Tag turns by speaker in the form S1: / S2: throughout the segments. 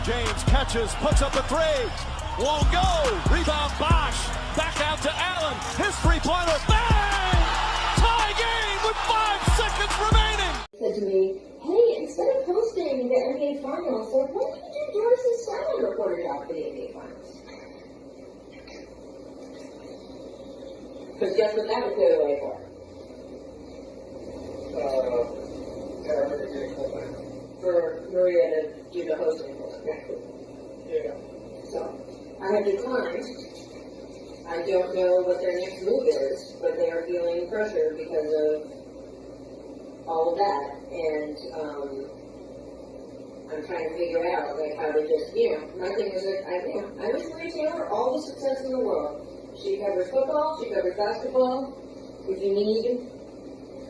S1: James catches, puts up a three. Won't go. Rebound Bosch. Back out to Allen. His three-pointer. Bang! Tie game with 5 seconds remaining.
S2: Said to me, hey, instead of hosting the NBA Finals, why don't you do Doris' sideline reporter job for the NBA Finals? Because guess what that would clear the way for? For Maria to do the hosting for us. Yeah. So, I have declined. I don't know what their next move is, but they are feeling pressure because of all of that. And I'm trying to figure out, like, how to just, my thing is that I wish Maria Taylor all the success in the world. She covers football, she covers basketball. If you need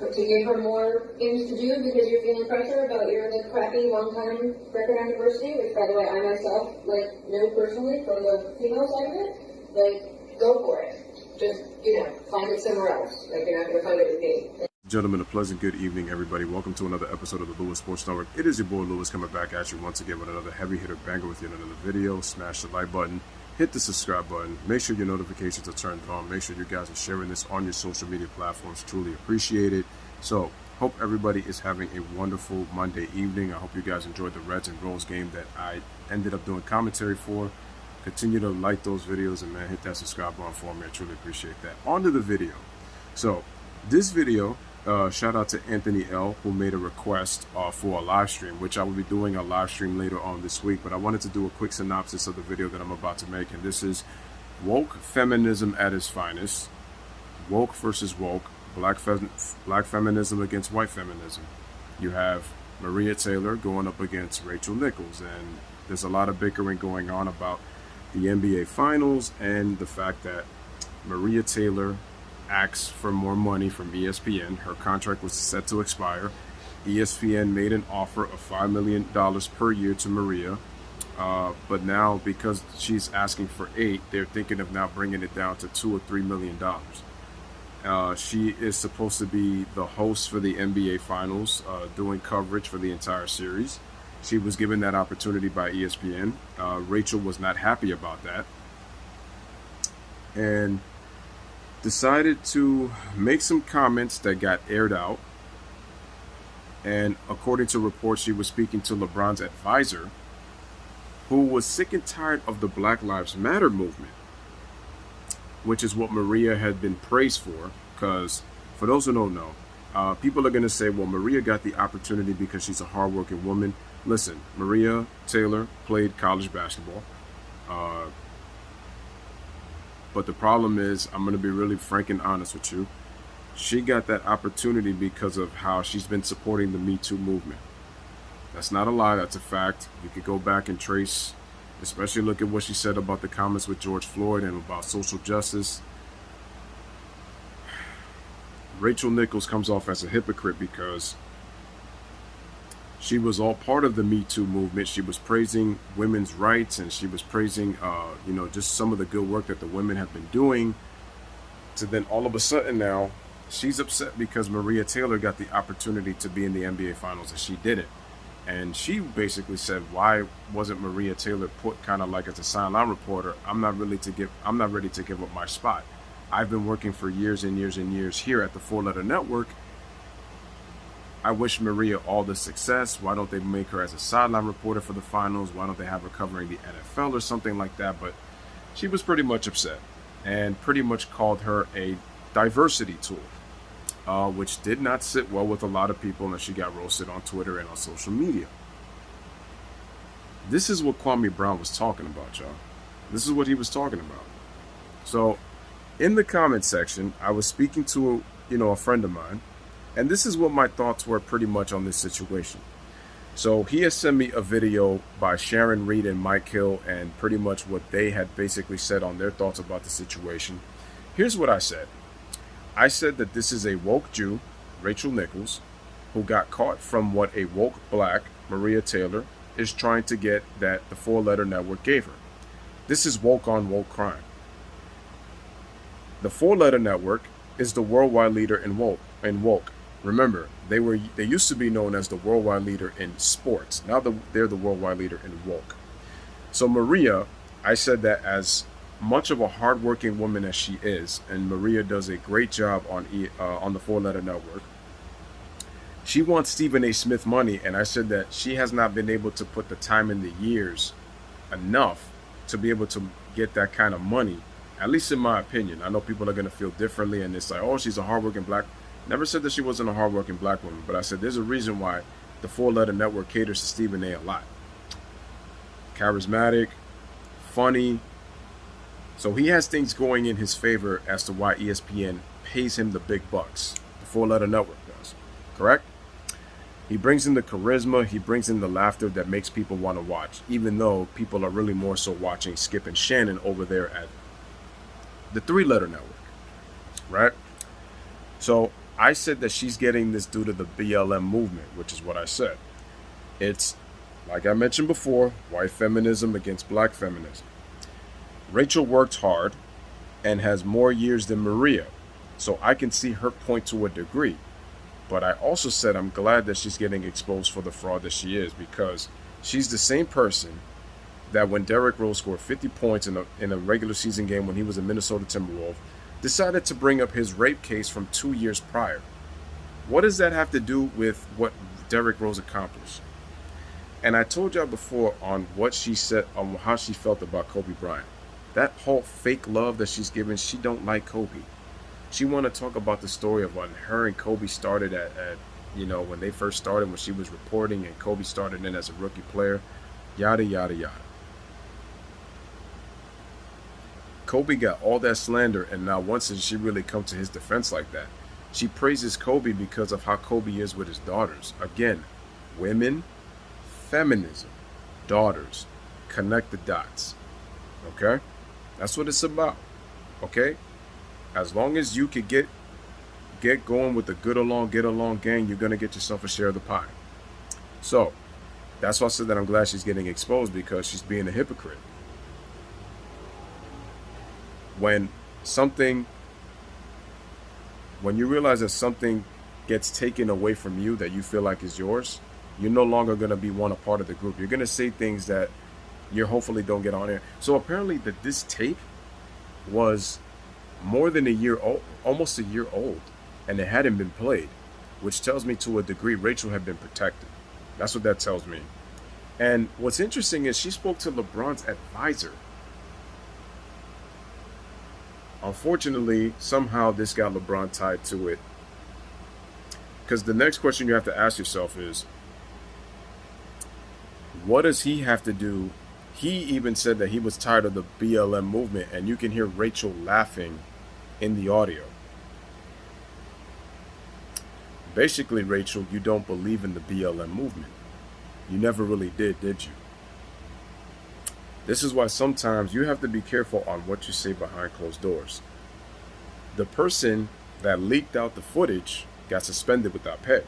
S2: to give her more things to do because you're feeling pressure about your crappy one-time record on diversity, which, by the way, I myself know personally from the female side of it, go for it. Just, find it somewhere else. You're not going to find it with me.
S3: Gentlemen, a pleasant good evening, everybody. Welcome to another episode of the Louis Sports Network. It is your boy Louis coming back at you once again with another heavy hitter banger with yet another video. Smash the like button. Hit the subscribe button. Make sure your notifications are turned on. Make sure you guys are sharing this on your social media platforms. Truly appreciate it. So, hope everybody is having a wonderful Monday evening. I hope you guys enjoyed the Reds and Royals game that I ended up doing commentary for. Continue to like those videos and, man, hit that subscribe button for me. I truly appreciate that. On to the video. So, this video, shout out to Anthony L, who made a request for a live stream, which I will be doing a live stream later on this week. But I wanted to do a quick synopsis of the video that I'm about to make. And this is woke feminism at its finest. Woke versus woke. Black feminism against white feminism. You have Maria Taylor going up against Rachel Nichols. And there's a lot of bickering going on about the NBA Finals and the fact that Maria Taylor asked for more money from ESPN. Her contract was set to expire. ESPN made an offer of $5 million per year to Maria. But now, because she's asking for $8 million, they're thinking of now bringing it down to $2 or $3 million. She is supposed to be the host for the NBA Finals, doing coverage for the entire series. She was given that opportunity by ESPN. Rachel was not happy about that and decided to make some comments that got aired out. And according to reports, she was speaking to LeBron's advisor, who was sick and tired of the Black Lives Matter movement, which is what Maria had been praised for. Because for those who don't know, people are going to say, well, Maria got the opportunity because she's a hardworking woman. Listen, Maria Taylor played college basketball. But the problem is, I'm going to be really frank and honest with you. She got that opportunity because of how she's been supporting the Me Too movement. That's not a lie. That's a fact. You could go back and trace, especially look at what she said about the comments with George Floyd and about social justice. Rachel Nichols comes off as a hypocrite because she was all part of the Me Too movement. She was praising women's rights, and she was praising, just some of the good work that the women have been doing. So then all of a sudden now, she's upset because Maria Taylor got the opportunity to be in the NBA Finals and she didn't. And she basically said, why wasn't Maria Taylor put kind of like as a sideline reporter? I'm not ready to give up my spot. I've been working for years and years and years here at the 4-Letter Network. I wish Maria all the success. Why don't they make her as a sideline reporter for the finals? Why don't they have her covering the NFL or something like that? But she was pretty much upset and pretty much called her a diversity tool, which did not sit well with a lot of people, and she got roasted on Twitter and on social media. This is what Kwame Brown was talking about, y'all. This is what he was talking about. So in the comment section, I was speaking to, a friend of mine, and this is what my thoughts were pretty much on this situation. So he has sent me a video by Sharon Reed and Mike Hill, and pretty much what they had basically said on their thoughts about the situation. Here's what I said. I said that this is a woke Jew, Rachel Nichols, who got caught from what a woke black, Maria Taylor, is trying to get that the 4-Letter Network gave her. This is woke on woke crime. The 4-Letter Network is the worldwide leader in woke. Remember, they used to be known as the worldwide leader in sports. Now they're the worldwide leader in woke. So Maria, I said that as much of a hardworking woman as she is, and Maria does a great job on the Four Letter Network. She wants Stephen A. Smith money, and I said that she has not been able to put the time in the years enough to be able to get that kind of money, at least in my opinion. I know people are going to feel differently, and it's like, oh, she's a hardworking black. Never said that she wasn't a hardworking black woman, but I said there's a reason why the Four Letter Network caters to Stephen A. a lot. Charismatic, funny. So he has things going in his favor as to why ESPN pays him the big bucks. The Four Letter Network does. Correct? He brings in the charisma, he brings in the laughter that makes people want to watch, even though people are really more so watching Skip and Shannon over there at the Three Letter Network, right? So I said that she's getting this due to the BLM movement, which is what I said. It's, like I mentioned before, white feminism against black feminism. Rachel worked hard and has more years than Maria, so I can see her point to a degree. But I also said I'm glad that she's getting exposed for the fraud that she is, because she's the same person that when Derrick Rose scored 50 points in a regular season game when he was a Minnesota Timberwolf, decided to bring up his rape case from 2 years prior. What does that have to do with what Derrick Rose accomplished? And I told y'all before on what she said, on how she felt about Kobe Bryant. That whole fake love that she's giving, she don't like Kobe. She want to talk about the story of when her and Kobe started at when they first started, when she was reporting and Kobe started in as a rookie player, yada, yada, yada. Kobe got all that slander, and now once did she really come to his defense like that. She praises Kobe because of how Kobe is with his daughters. Again, women, feminism, daughters, connect the dots. Okay? That's what it's about. Okay? As long as you could get going with the get along gang, you're going to get yourself a share of the pie. So, that's why I said that I'm glad she's getting exposed, because she's being a hypocrite. When you realize that something gets taken away from you that you feel like is yours, you're no longer going to be a part of the group. You're going to say things that you hopefully don't get on air. So apparently that this tape was more than a year old, almost a year old, and it hadn't been played, which tells me to a degree Rachel had been protected. That's what that tells me. And what's interesting is she spoke to LeBron's advisor. Unfortunately, somehow this got LeBron tied to it, because the next question you have to ask yourself is, what does he have to do? He even said that he was tired of the BLM movement, and you can hear Rachel laughing in the audio. Basically, Rachel, you don't believe in the BLM movement. You never really did you? This is why sometimes you have to be careful on what you say behind closed doors. The person that leaked out the footage got suspended without pay.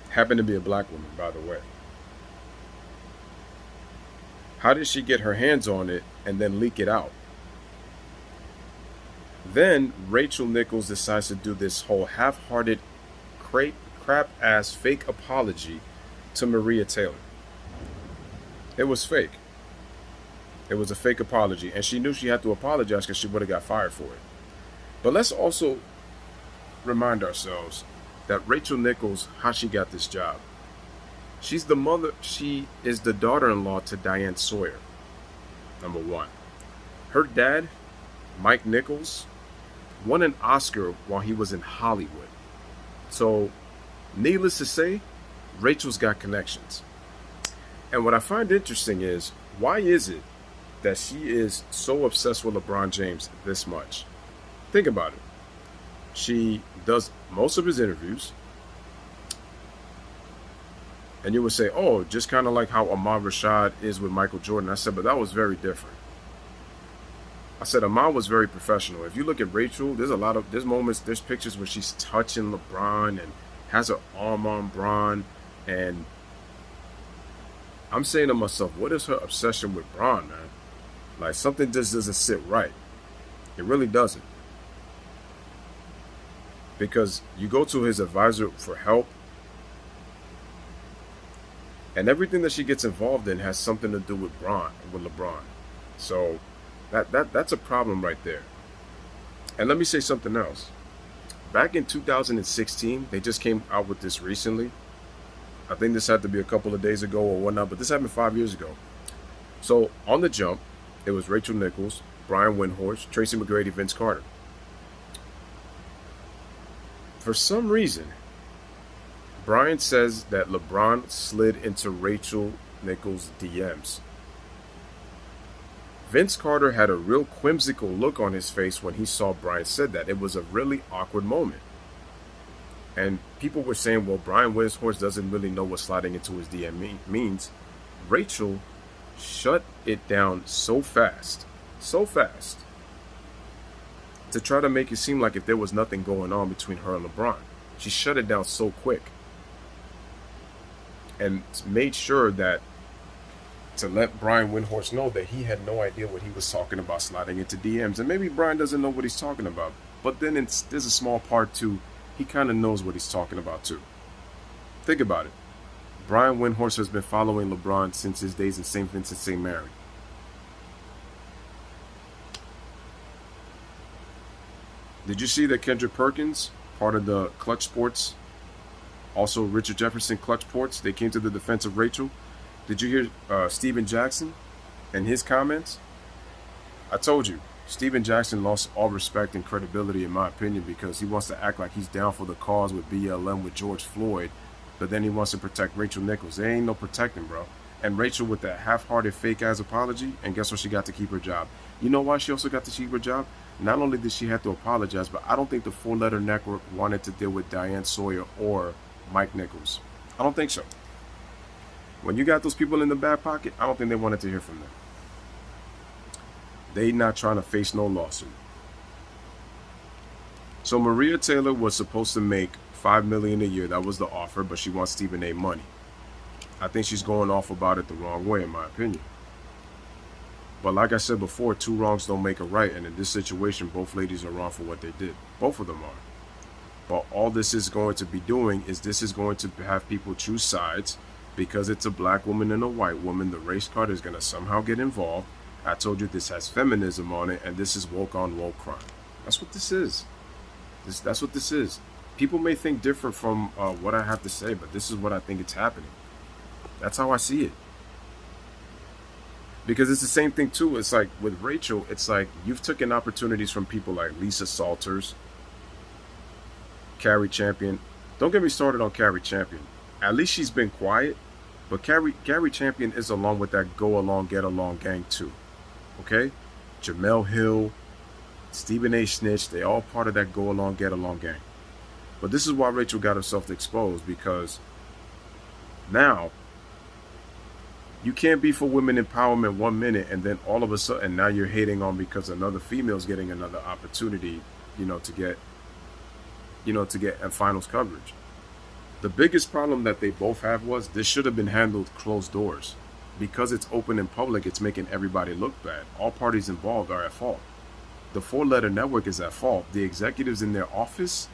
S3: Happened to be a black woman, by the way. How did she get her hands on it and then leak it out? Then Rachel Nichols decides to do this whole half-hearted, crap-ass fake apology to Maria Taylor. It was fake. It was a fake apology, and she knew she had to apologize because she would have got fired for it. But let's also remind ourselves that Rachel Nichols, how she got this job. She is the daughter-in-law to Diane Sawyer, number one. Her dad, Mike Nichols, won an Oscar while he was in Hollywood. So, needless to say, Rachel's got connections. And what I find interesting is, why is it that she is so obsessed with LeBron James this much? Think about it. She does most of his interviews. And you would say, oh, just kind of like how Ahmad Rashad is with Michael Jordan. I said, but that was very different. I said, Ahmad was very professional. If you look at Rachel, there's moments, there's pictures where she's touching LeBron and has her arm on Bron. And I'm saying to myself, what is her obsession with Bron, man? Like, something just doesn't sit right. It really doesn't. Because you go to his advisor for help, And everything that she gets involved in has something to do with LeBron. So that's a problem right there. And let me say something else. Back in 2016, they just came out with this recently. I think this had to be a couple of days ago or whatnot, but this happened 5 years ago. So on the jump, it was Rachel Nichols, Brian Windhorst, Tracy McGrady, Vince Carter. For some reason, Brian says that LeBron slid into Rachel Nichols' DMs. Vince Carter had a real whimsical look on his face when he saw Brian said that. It was a really awkward moment. And people were saying, well, Brian Windhorst doesn't really know what sliding into his DM means. Rachel shut it down so fast, to try to make it seem like if there was nothing going on between her and LeBron. She shut it down so quick and made sure that to let Brian Windhorst know that he had no idea what he was talking about sliding into DMs. And maybe Brian doesn't know what he's talking about, but then there's a small part too. He kind of knows what he's talking about too. Think about it. Brian Windhorst has been following LeBron since his days in St. Vincent St. Mary. Did you see that Kendrick Perkins, part of the Clutch Sports, also Richard Jefferson Clutch Sports, they came to the defense of Rachel? Did you hear Steven Jackson and his comments? I told you, Steven Jackson lost all respect and credibility in my opinion because he wants to act like he's down for the cause with BLM with George Floyd, but then he wants to protect Rachel Nichols. There ain't no protecting, bro. And Rachel with that half-hearted fake-ass apology, and guess what? She got to keep her job. You know why she also got to keep her job? Not only did she have to apologize, but I don't think the four-letter network wanted to deal with Diane Sawyer or Mike Nichols. I don't think so. When you got those people in the back pocket, I don't think they wanted to hear from them. They not trying to face no lawsuit. So Maria Taylor was supposed to make $5 million a year. That was the offer, but she wants Stephen A. money. I think she's going off about it the wrong way, in my opinion. But like I said before, two wrongs don't make a right, and in this situation, both ladies are wrong for what they did. Both of them are. But all this is going to be doing is this is going to have people choose sides. Because it's a black woman and a white woman, the race card is going to somehow get involved. I told you this has feminism on it, and this is woke on woke crime. That's what this is. That's what this is. People may think different from what I have to say, but this is what I think it's happening. That's how I see it. Because it's the same thing too. It's like with Rachel, it's like you've taken opportunities from people like Lisa Salters, Carrie Champion. Don't get me started on Carrie Champion. At least she's been quiet. But Carrie Champion is along with that Go Along, Get Along gang too. Okay? Jamel Hill, Stephen A. Snitch, they all part of that Go Along, Get Along gang. But this is why Rachel got herself exposed, because now you can't be for women empowerment 1 minute and then all of a sudden now you're hating on because another female's getting another opportunity, to get a finals coverage. The biggest problem that they both have was this should have been handled closed doors. Because it's open in public, it's making everybody look bad. All parties involved are at fault. The four-letter network is at fault. The executives in their office,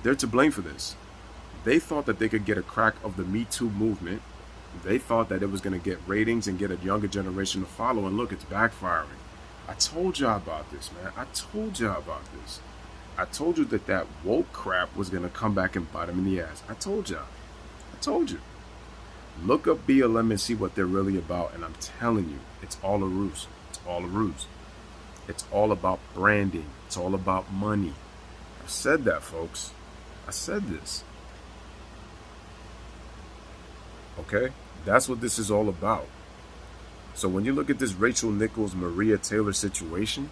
S3: they're to blame for this. They thought that they could get a crack of the Me Too movement. They thought that it was going to get ratings and get a younger generation to follow. And look, it's backfiring. I told y'all about this, man. I told y'all about this. I told you that woke crap was going to come back and bite them in the ass. I told y'all. I told you. Look up BLM and see what they're really about. And I'm telling you, it's all a ruse. It's all a ruse. It's all about branding. It's all about money. I've said that, folks. I said this. Okay? That's what this is all about. So when you look at this Rachel Nichols, Maria Taylor situation,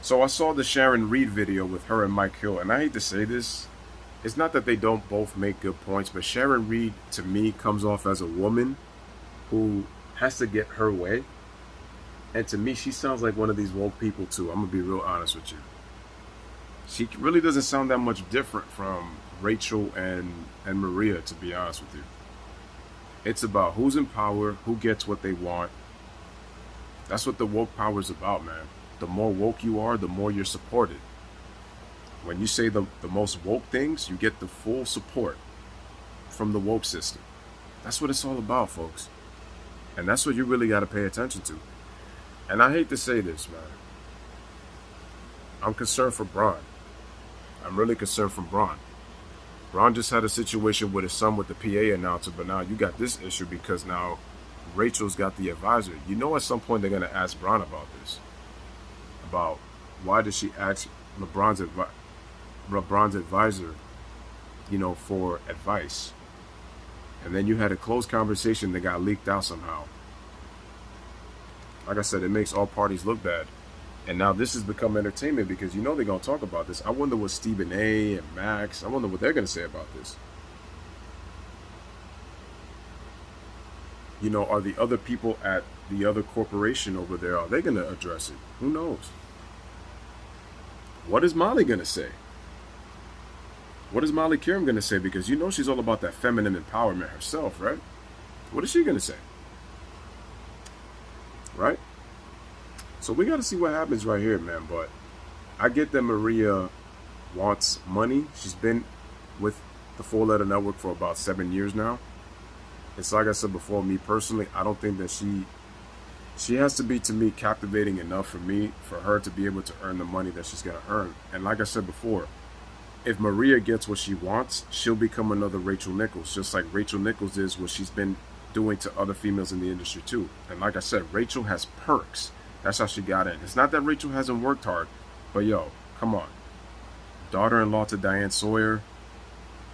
S3: so I saw the Sharon Reed video with her and Mike Hill, and I hate to say this, it's not that they don't both make good points, but Sharon Reed, to me, comes off as a woman who has to get her way. And to me, she sounds like one of these woke people too. I'm going to be real honest with you. She really doesn't sound that much different from Rachel and Maria, to be honest with you. It's about who's in power, who gets what they want. That's what the woke power is about, man. The more woke you are, the more you're supported. When you say the most woke things, you get the full support from the woke system. That's what it's all about, folks. And that's what you really got to pay attention to. And I hate to say this, man. I'm concerned for Bron. I'm really concerned for Bron. Bron just had a situation with his son with the PA announcer, but now you got this issue because now Rachel's got the advisor. You know at some point they're going to ask Bron about this. About why did she ask LeBron's advisor, for advice. And then you had a close conversation that got leaked out somehow. Like I said, it makes all parties look bad. And now this has become entertainment because they're going to talk about this. I wonder what Stephen A. and Max, I wonder what they're going to say about this. Are the other people at the other corporation over there, are they going to address it? Who knows? What is Molly going to say? What is Molly Kiram going to say? Because she's all about that feminine empowerment herself, right? What is she going to say? Right? So we got to see what happens right here, man. But I get that Maria wants money. She's been with the 4-letter network for about 7 years now. It's like I said before, me personally, I don't think that she has to be, to me, captivating enough for her to be able to earn the money that she's going to earn. And like I said before, if Maria gets what she wants, she'll become another Rachel Nichols, just like Rachel Nichols is what she's been doing to other females in the industry too. And like I said, Rachel has perks. That's how she got in. It's not that Rachel hasn't worked hard, but come on. Daughter-in-law to Diane Sawyer,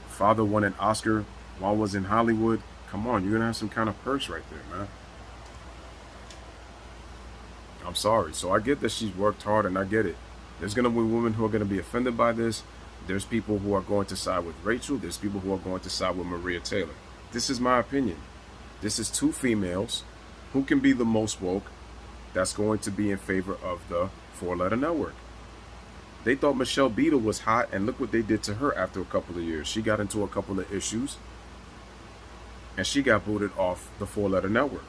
S3: father won an Oscar while was in Hollywood. Come on, you're going to have some kind of perks right there, man. I'm sorry. So I get that she's worked hard, and I get it. There's going to be women who are going to be offended by this. There's people who are going to side with Rachel. There's people who are going to side with Maria Taylor. This is my opinion. This is two females who can be the most woke that's going to be in favor of the 4-letter network. They thought Michelle Beadle was hot, and look what they did to her after a couple of years. She got into a couple of issues, and she got booted off the 4-letter network.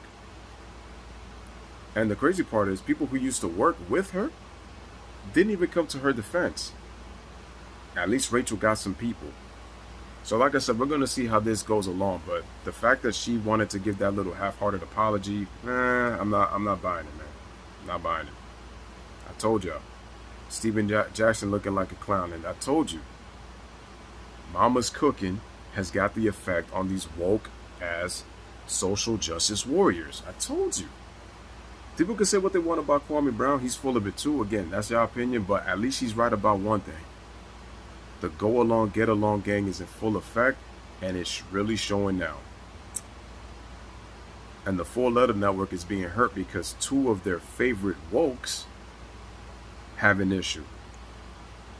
S3: And the crazy part is people who used to work with her didn't even come to her defense. At least Rachel got some people. So like I said, we're going to see how this goes along. But the fact that she wanted to give that little half-hearted apology, I'm not buying it, man. I'm not buying it. I told y'all. Steven Jackson looking like a clown. And I told you, Mama's cooking has got the effect on these woke as social justice warriors. I told you. People can say what they want about Kwame Brown. He's full of it too. Again, that's your opinion. But at least he's right about one thing. The go along, get along gang is in full effect, and it's really showing now. And the 4-letter network is being hurt because two of their favorite wokes have an issue.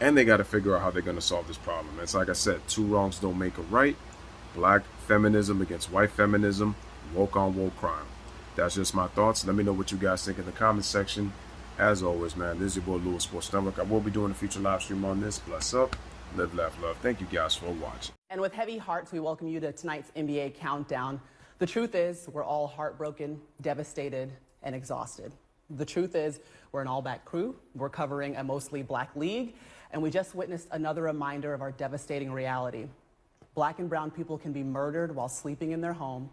S3: And they got to figure out how they're going to solve this problem. It's like I said, two wrongs don't make a right. Black feminism against white feminism, woke on woke crime. That's just my thoughts. Let me know what you guys think in the comment section. As always, man, this is your boy Louis Sports Network. I will be doing a future live stream on this. Bless up. Live, laugh, love. Thank you guys for watching.
S4: And with heavy hearts, we welcome you to tonight's NBA Countdown. The truth is, we're all heartbroken, devastated, and exhausted. The truth is, we're an all-black crew. We're covering a mostly black league, and we just witnessed another reminder of our devastating reality. Black and brown people can be murdered while sleeping in their home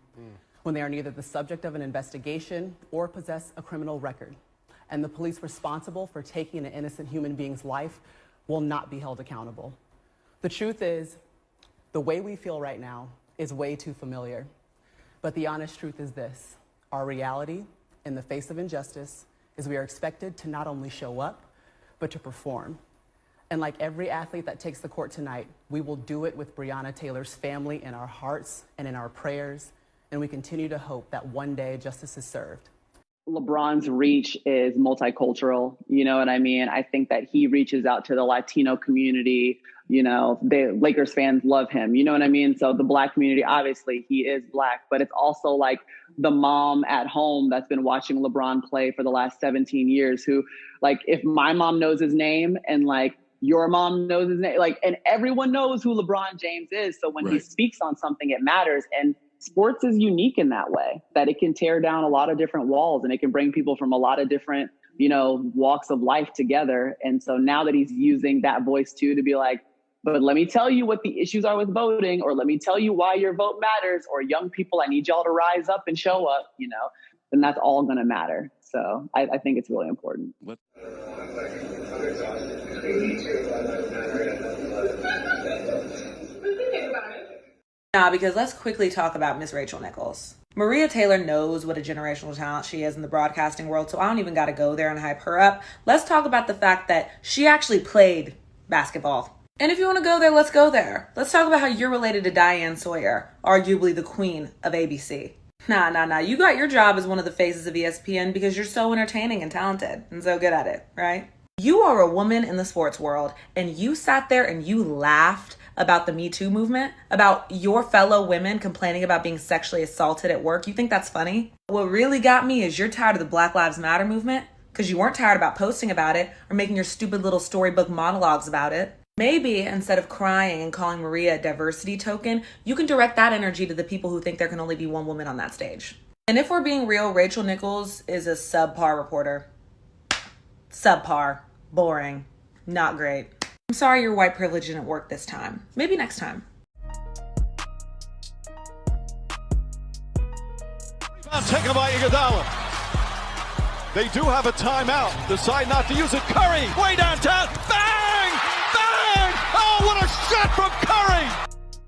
S4: when they are neither the subject of an investigation or possess a criminal record. And the police responsible for taking an innocent human being's life will not be held accountable. The truth is, the way we feel right now is way too familiar. But the honest truth is this: our reality in the face of injustice is we are expected to not only show up, but to perform. And like every athlete that takes the court tonight, we will do it with Breonna Taylor's family in our hearts and in our prayers. And we continue to hope that one day justice is served.
S5: LeBron's reach is multicultural. You know what I mean? I think that he reaches out to the Latino community. The Lakers fans love him. You know what I mean? So the black community, obviously he is black, but it's also like the mom at home that's been watching LeBron play for the last 17 years who, like, if my mom knows his name and like your mom knows his name, like, and everyone knows who LeBron James is. So when he speaks on something, it matters. And sports is unique in that way, that it can tear down a lot of different walls and it can bring people from a lot of different, walks of life together. And so now that he's using that voice too, to be like, But let me tell you what the issues are with voting, or let me tell you why your vote matters, or young people, I need y'all to rise up and show up, then that's all going to matter. So I think it's really important.
S6: Now, because let's quickly talk about Miss Rachel Nichols. Maria Taylor knows what a generational talent she is in the broadcasting world, so I don't even got to go there and hype her up. Let's talk about the fact that she actually played basketball. And if you want to go there, let's go there. Let's talk about how you're related to Diane Sawyer, arguably the queen of ABC. Nah. You got your job as one of the faces of ESPN because you're so entertaining and talented and so good at it, right? You are a woman in the sports world, and you sat there and you laughed about the Me Too movement, about your fellow women complaining about being sexually assaulted at work. You think that's funny? What really got me is you're tired of the Black Lives Matter movement because you weren't tired about posting about it or making your stupid little storybook monologues about it. Maybe instead of crying and calling Maria a diversity token, you can direct that energy to the people who think there can only be one woman on that stage. And if we're being real, Rachel Nichols is a subpar reporter. Subpar. Boring. Not great. I'm sorry your white privilege didn't work this time. Maybe next time.
S1: Rebound taken by Iguodala. They do have a timeout. Decide not to use it. Curry, way downtown. Bang! Bang! Oh, what a shot from Curry!